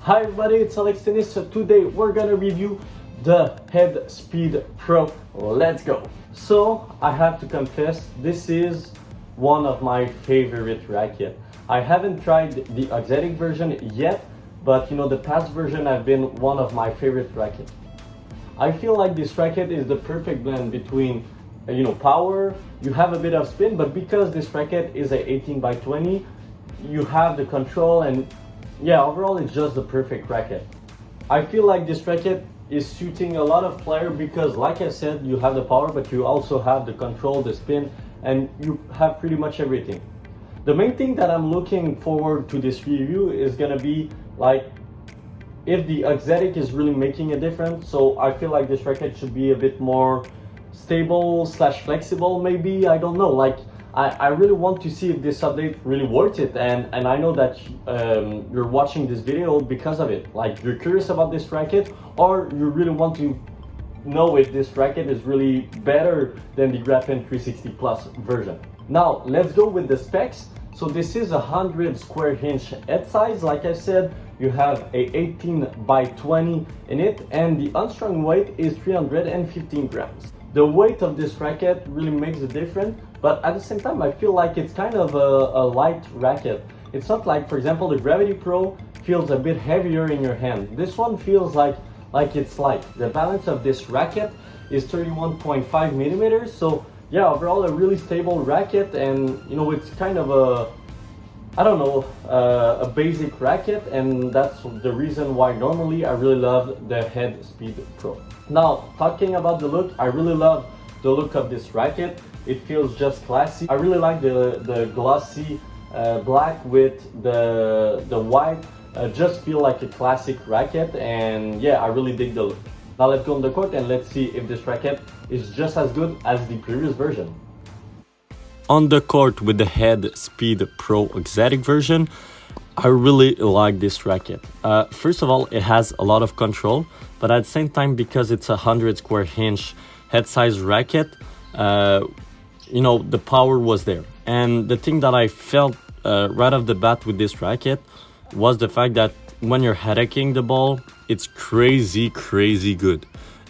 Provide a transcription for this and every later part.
Hi everybody, it's Alex Tennis. So today we're gonna review the Head Speed Pro. Let's go. So I have to confess, this is one of my favorite racket. I haven't tried the exotic version yet, but the past version have been one of my favorite rackets. I feel like this racket is the perfect blend between power, you have a bit of spin, but because this racket is a 18x20, you have the control, and yeah, overall it's just the perfect racket. I feel like this racket is suiting a lot of players because, like I said, you have the power, but you also have the control, the spin, and you have pretty much everything. The main thing that I'm looking forward to this review is gonna be like if the exotic is really making a difference. So I feel like this racket should be a bit more stable slash flexible, maybe, I don't know. Like I really want to see if this update really worth it, and I know that you're watching this video because of it. Like you're curious about this racket, or you really want to know if this racket is really better than the Graphene 360 Plus version. Now let's go with the specs. So this is 100 square inch head size. Like I said, you have a 18x20 in it, and the unstrung weight is 315 grams. The weight of this racket really makes a difference, but at the same time I feel like it's kind of a light racket. It's not like, for example, the Gravity Pro feels a bit heavier in your hand. This one feels like it's light. The balance of this racket is 31.5 millimeters. So yeah, overall a really stable racket, and it's kind of a basic racket, and that's the reason why normally I really love the Head Speed Pro. Now, talking about the look, I really love the look of this racket. It feels just classy. I really like the glossy black with the white. Just feel like a classic racket, and yeah, I really dig the look. Now let's go on the court and let's see if this racket is just as good as the previous version. On the court with the Head Speed Pro exotic version, I really like this racket. First of all, it has a lot of control, but at the same time, because it's 100 square inch head size racket, the power was there. And the thing that I felt right off the bat with this racket was the fact that when you're headacking the ball, it's crazy good.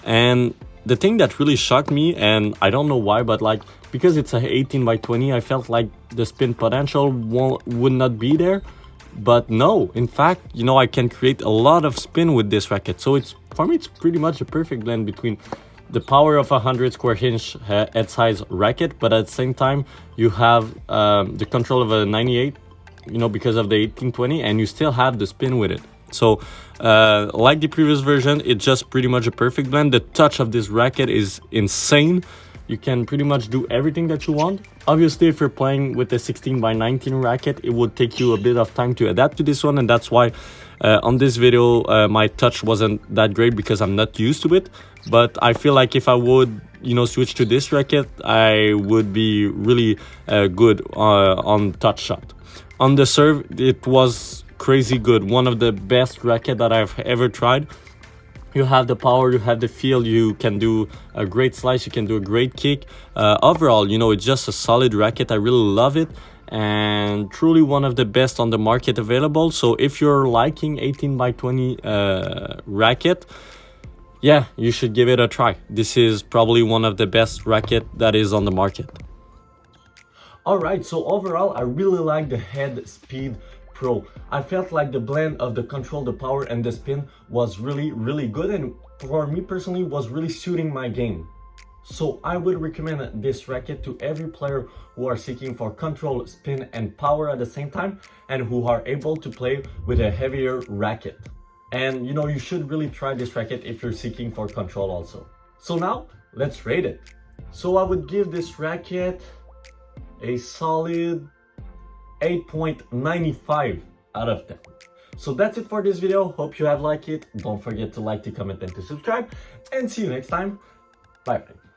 And the thing that really shocked me, and I don't know why, but like because it's a 18x20, I felt like the spin potential would not be there. But no, in fact, I can create a lot of spin with this racket. So for me, it's pretty much a perfect blend between the power of 100 square inch head size racket, but at the same time, you have the control of a 98, because of the 1820, and you still have the spin with it. So like the previous version, it's just pretty much a perfect blend. The touch of this racket is insane. You can pretty much do everything that you want. Obviously, if you're playing with a 16x19 racket, it would take you a bit of time to adapt to this one, and that's why on this video my touch wasn't that great because I'm not used to it. But I feel like if I would switch to this racket, I would be really good on touch shot. On the serve, it was crazy good. One of the best racket that I've ever tried. You have the power, you have the feel, you can do a great slice, you can do a great kick. Overall, it's just a solid racket. I really love it, and truly one of the best on the market available. So if you're liking 18x20 racket, yeah, you should give it a try. This is probably one of the best racket that is on the market. Alright, so overall I really like the Head Speed Pro. I felt like the blend of the control, the power, and the spin was really good, and for me personally was really suiting my game. So I would recommend this racket to every player who are seeking for control, spin, and power at the same time, and who are able to play with a heavier racket. And you should really try this racket if you're seeking for control also. So now let's rate it. So I would give this racket a solid 8.95 out of 10. So that's it for this video. Hope you have liked it. Don't forget to like, to comment, and to subscribe. And see you next time. Bye bye.